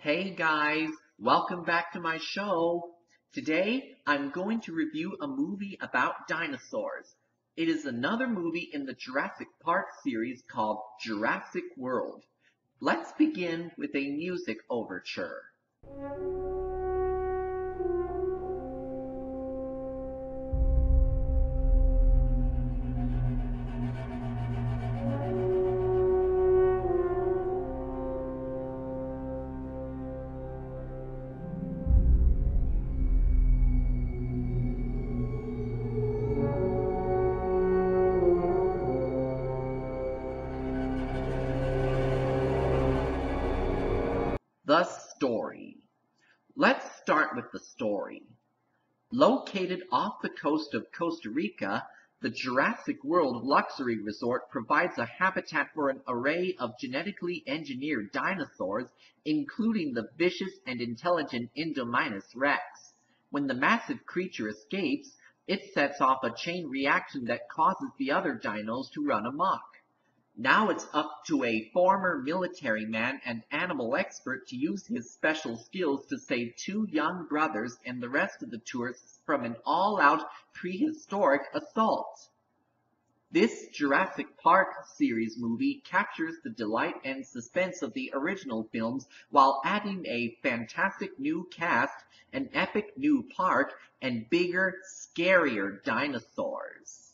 Hey guys, welcome back to my show. Today I'm going to review a movie about dinosaurs. It is another movie in the Jurassic Park series called Jurassic World. Let's begin with a music overture. The story. Let's start with the story. Located off the coast of Costa Rica, the Jurassic World luxury resort provides a habitat for an array of genetically engineered dinosaurs, including the vicious and intelligent Indominus rex. When the massive creature escapes, it sets off a chain reaction that causes the other dinos to run amok. Now it's up to a former military man and animal expert to use his special skills to save two young brothers and the rest of the tourists from an all-out prehistoric assault. This Jurassic Park series movie captures the delight and suspense of the original films while adding a fantastic new cast, an epic new park, and bigger, scarier dinosaurs.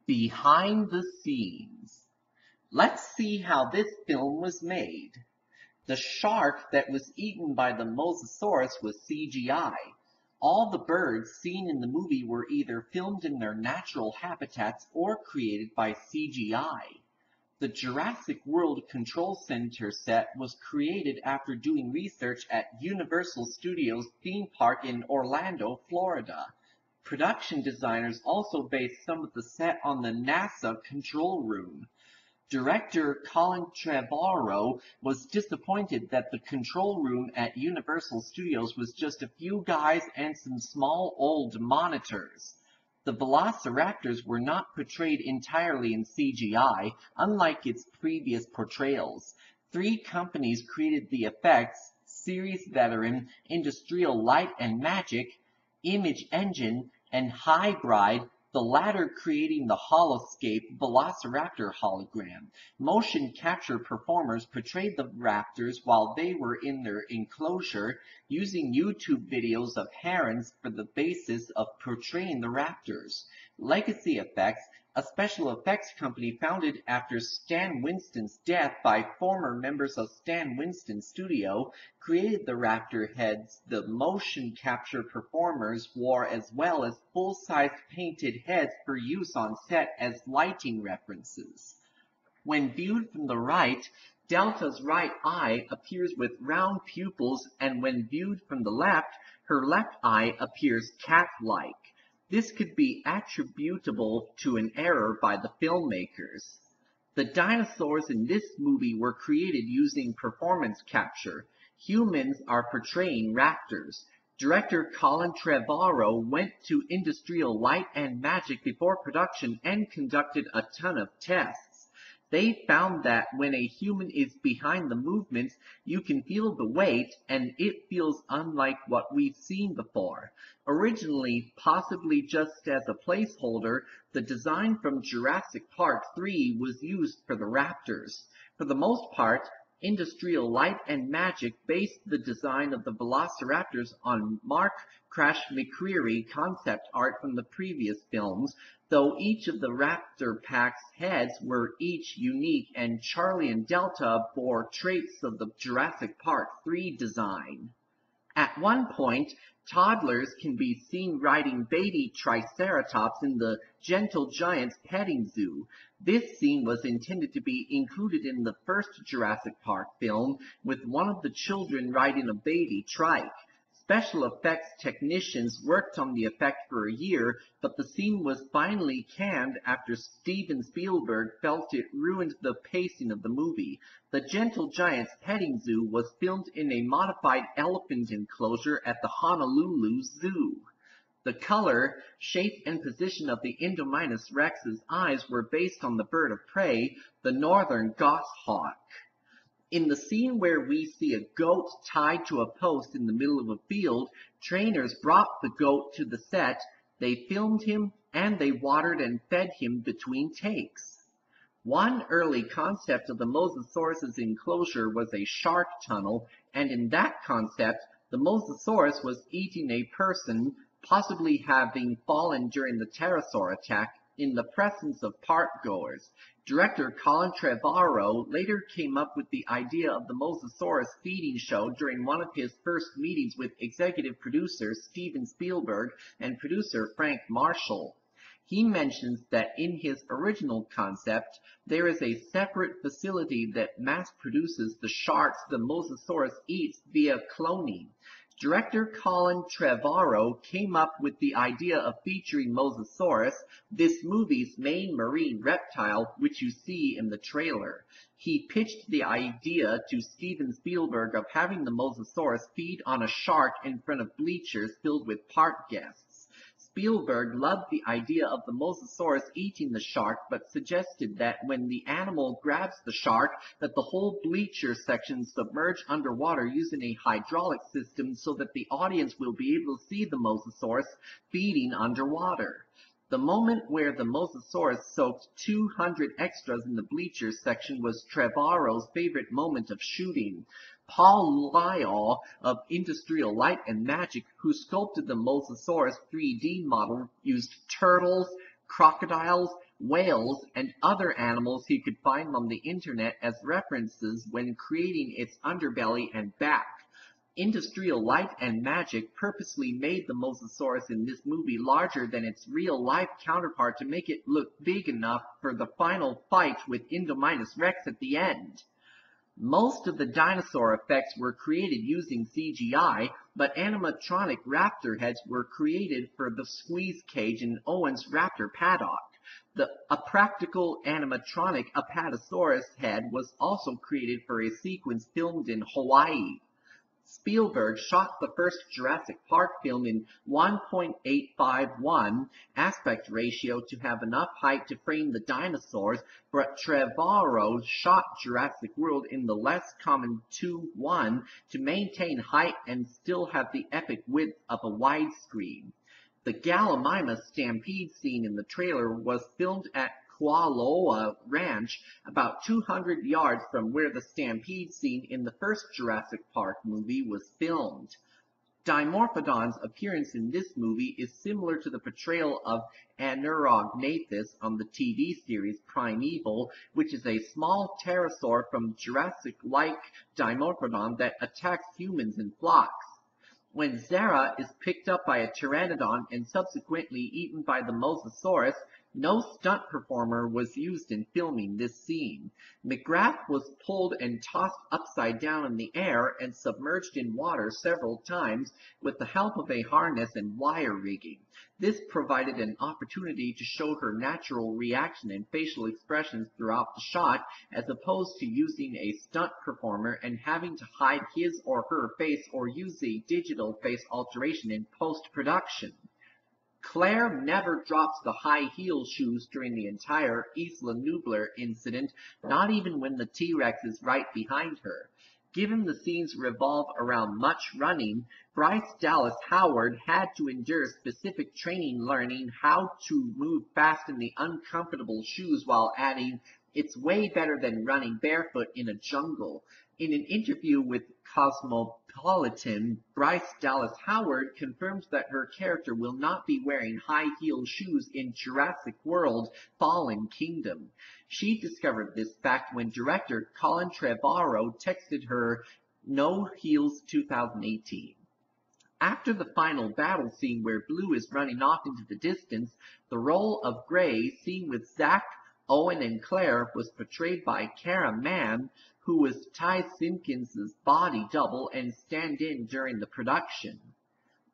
Behind the scenes. Let's see how this film was made. The shark that was eaten by the Mosasaurus was CGI. All the birds seen in the movie were either filmed in their natural habitats or created by CGI. The Jurassic World Control Center set was created after doing research at Universal Studios theme park in Orlando, Florida. Production designers also based some of the set on the NASA control room. Director Colin Trevorrow was disappointed that the control room at Universal Studios was just a few guys and some small old monitors. The velociraptors were not portrayed entirely in CGI, unlike its previous portrayals. Three companies created the effects: series veteran Industrial Light and Magic, Image Engine, and Hybrid, the latter creating the holoscape Velociraptor hologram. Motion capture performers portrayed the raptors while they were in their enclosure, using YouTube videos of herons for the basis of portraying the raptors. Legacy Effects, a special effects company founded after Stan Winston's death by former members of Stan Winston Studio, created the raptor heads the motion capture performers wore, as well as full-size painted heads for use on set as lighting references. When viewed from the right, Delta's right eye appears with round pupils, and when viewed from the left, her left eye appears cat-like. This could be attributable to an error by the filmmakers. The dinosaurs in this movie were created using performance capture. Humans are portraying raptors. Director Colin Trevorrow went to Industrial Light and Magic before production and conducted a ton of tests. They found that when a human is behind the movements, you can feel the weight, and it feels unlike what we've seen before. Originally, possibly just as a placeholder, the design from Jurassic Park 3 was used for the raptors. For the most part, Industrial Light and Magic based the design of the velociraptors on Mark Crash McCreary concept art from the previous films, though each of the raptor pack's heads were each unique, and Charlie and Delta bore traits of the Jurassic Park 3 design. At one point, toddlers can be seen riding baby triceratops in the Gentle Giant's petting zoo. This scene was intended to be included in the first Jurassic Park film, with one of the children riding a baby trike. Special effects technicians worked on the effect for a year, but the scene was finally canned after Steven Spielberg felt it ruined the pacing of the movie. The Gentle Giant's petting zoo was filmed in a modified elephant enclosure at the Honolulu Zoo. The color, shape, and position of the Indominus Rex's eyes were based on the bird of prey, the northern goshawk. In the scene where we see a goat tied to a post in the middle of a field, trainers brought the goat to the set, they filmed him, and they watered and fed him between takes. One early concept of the Mosasaurus's enclosure was a shark tunnel, and in that concept, the Mosasaurus was eating a person, possibly having fallen during the pterosaur attack, in the presence of park-goers. Director Colin Trevorrow later came up with the idea of the Mosasaurus feeding show during one of his first meetings with executive producer Steven Spielberg and producer Frank Marshall. He mentions that in his original concept, there is a separate facility that mass produces the sharks the Mosasaurus eats via cloning. Director Colin Trevorrow came up with the idea of featuring Mosasaurus, this movie's main marine reptile, which you see in the trailer. He pitched the idea to Steven Spielberg of having the Mosasaurus feed on a shark in front of bleachers filled with park guests. Spielberg loved the idea of the Mosasaurus eating the shark, but suggested that when the animal grabs the shark, that the whole bleacher section submerge underwater using a hydraulic system so that the audience will be able to see the Mosasaurus feeding underwater. The moment where the Mosasaurus soaked 200 extras in the bleachers section was Trevorrow's favorite moment of shooting. Paul Lyall of Industrial Light and Magic, who sculpted the Mosasaurus 3D model, used turtles, crocodiles, whales, and other animals he could find on the internet as references when creating its underbelly and back. Industrial Light and Magic purposely made the Mosasaurus in this movie larger than its real-life counterpart to make it look big enough for the final fight with Indominus Rex at the end. Most of the dinosaur effects were created using CGI, but animatronic raptor heads were created for the squeeze cage in Owen's raptor paddock. A practical animatronic Apatosaurus head was also created for a sequence filmed in Hawaii. Spielberg shot the first Jurassic Park film in 1.851 aspect ratio to have enough height to frame the dinosaurs, but Trevorrow shot Jurassic World in the less common 2:1 to maintain height and still have the epic width of a widescreen. The Gallimimus stampede scene in the trailer was filmed at Kualoa Ranch, about 200 yards from where the stampede scene in the first Jurassic Park movie was filmed. Dimorphodon's appearance in this movie is similar to the portrayal of Anerognathus on the TV series Primeval, which is a small pterosaur from Jurassic-like Dimorphodon that attacks humans in flocks. When Zara is picked up by a pteranodon and subsequently eaten by the Mosasaurus, no stunt performer was used in filming this scene. McGrath was pulled and tossed upside down in the air and submerged in water several times with the help of a harness and wire rigging. This provided an opportunity to show her natural reaction and facial expressions throughout the shot, as opposed to using a stunt performer and having to hide his or her face or use a digital face alteration in post-production. Claire never drops the high heel shoes during the entire Isla Nublar incident, not even when the T-Rex is right behind her. Given the scenes revolve around much running, Bryce Dallas Howard had to endure specific training learning how to move fast in the uncomfortable shoes while adding, "It's way better than running barefoot in a jungle." In an interview with Cosmopolitan, Bryce Dallas Howard confirms that her character will not be wearing high-heel shoes in Jurassic World: Fallen Kingdom. She discovered this fact when director Colin Trevorrow texted her, "No heels 2018. After the final battle scene where Blue is running off into the distance, the role of Gray, seen with Zach, Owen, and Claire, was portrayed by Cara Mann, who was Ty Simpkins' body double and stand-in during the production.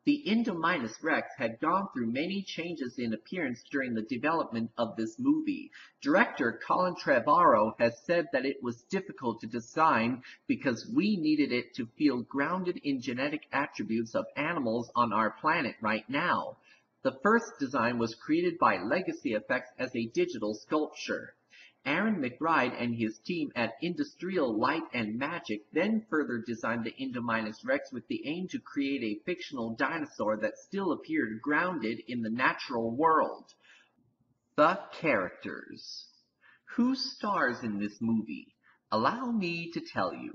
The Indominus Rex had gone through many changes in appearance during the development of this movie. Director Colin Trevorrow has said that it was difficult to design because we needed it to feel grounded in genetic attributes of animals on our planet right now. The first design was created by Legacy Effects as a digital sculpture. Aaron McBride and his team at Industrial Light and Magic then further designed the Indominus Rex with the aim to create a fictional dinosaur that still appeared grounded in the natural world. The characters. Who stars in this movie? Allow me to tell you.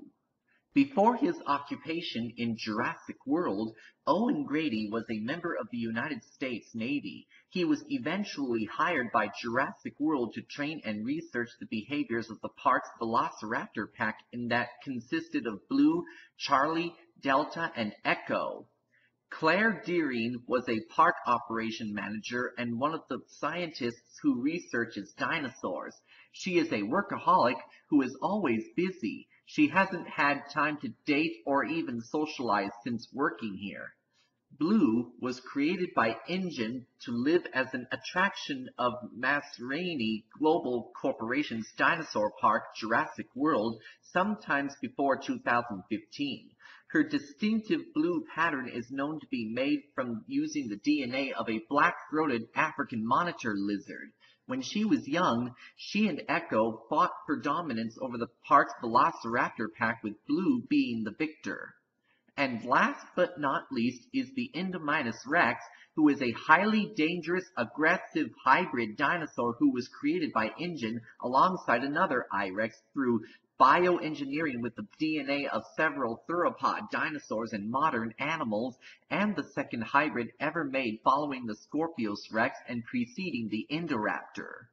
Before his occupation in Jurassic World, Owen Grady was a member of the United States Navy. He was eventually hired by Jurassic World to train and research the behaviors of the park's Velociraptor pack, and that consisted of Blue, Charlie, Delta, and Echo. Claire Deering was a park operation manager and one of the scientists who researches dinosaurs. She is a workaholic who is always busy. She hasn't had time to date or even socialize since working here. Blue was created by InGen to live as an attraction of Masrani Global Corporation's dinosaur park Jurassic World sometimes before 2015. Her distinctive blue pattern is known to be made from using the DNA of a black-throated African monitor lizard. When she was young, she and Echo fought for dominance over the park's Velociraptor pack, with Blue being the victor. And last but not least is the Indominus Rex, who is a highly dangerous, aggressive hybrid dinosaur who was created by InGen alongside another I-Rex through bioengineering with the DNA of several theropod dinosaurs and modern animals, and the second hybrid ever made following the Scorpios Rex and preceding the Indoraptor.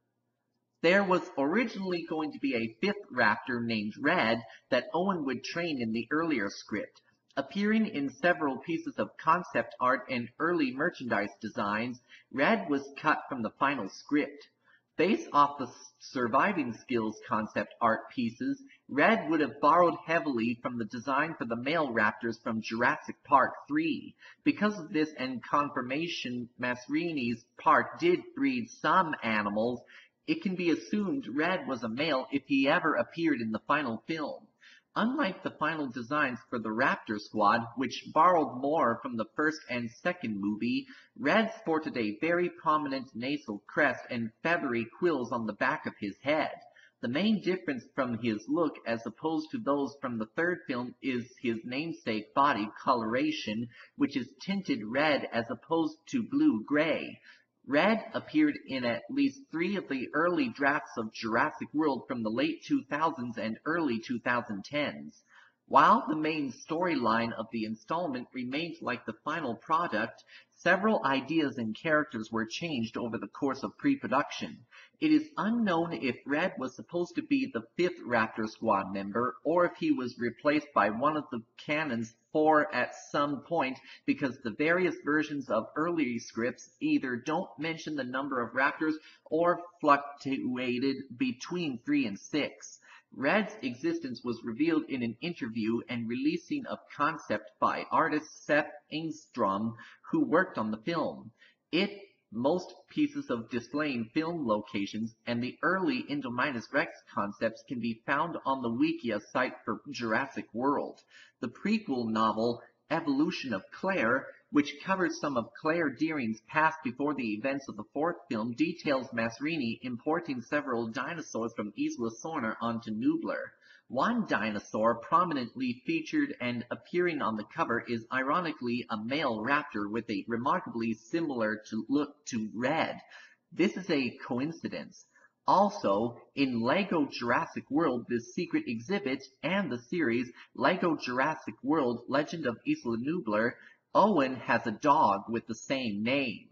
There was originally going to be a fifth raptor named Red that Owen would train in the earlier script. Appearing in several pieces of concept art and early merchandise designs, Red was cut from the final script. Based off the surviving skills concept art pieces, Red would have borrowed heavily from the design for the male raptors from Jurassic Park 3. Because of this and confirmation Masrini's park did breed some animals, it can be assumed Red was a male if he ever appeared in the final film. Unlike the final designs for the Raptor Squad, which borrowed more from the first and second movie, Red sported a very prominent nasal crest and feathery quills on the back of his head. The main difference from his look as opposed to those from the third film is his namesake body coloration, which is tinted red as opposed to blue-gray. Red appeared in at least 3 of the early drafts of Jurassic World from the late 2000s and early 2010s. While the main storyline of the installment remained like the final product, several ideas and characters were changed over the course of pre-production. It is unknown if Red was supposed to be the 5th Raptor Squad member, or if he was replaced by one of the canon's 4 at some point, because the various versions of early scripts either don't mention the number of Raptors or fluctuated between 3 and 6. Red's existence was revealed in an interview and releasing of concept by artist Seth Engstrom, who worked on the film. Most pieces of displaying film locations and the early Indominus Rex concepts can be found on the Wikia site for Jurassic World. The prequel novel, Evolution of Claire, which covers some of Claire Deering's past before the events of the fourth film, details Masrini importing several dinosaurs from Isla Sorna onto Nublar. One dinosaur prominently featured and appearing on the cover is ironically a male raptor with a remarkably similar look to Red. This is a coincidence. Also, in LEGO Jurassic World, The Secret Exhibit, and the series LEGO Jurassic World Legend of Isla Nublar, Owen has a dog with the same name.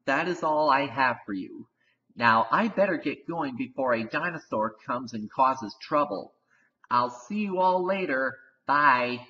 That is all I have for you. Now, I better get going before a dinosaur comes and causes trouble. I'll see you all later. Bye.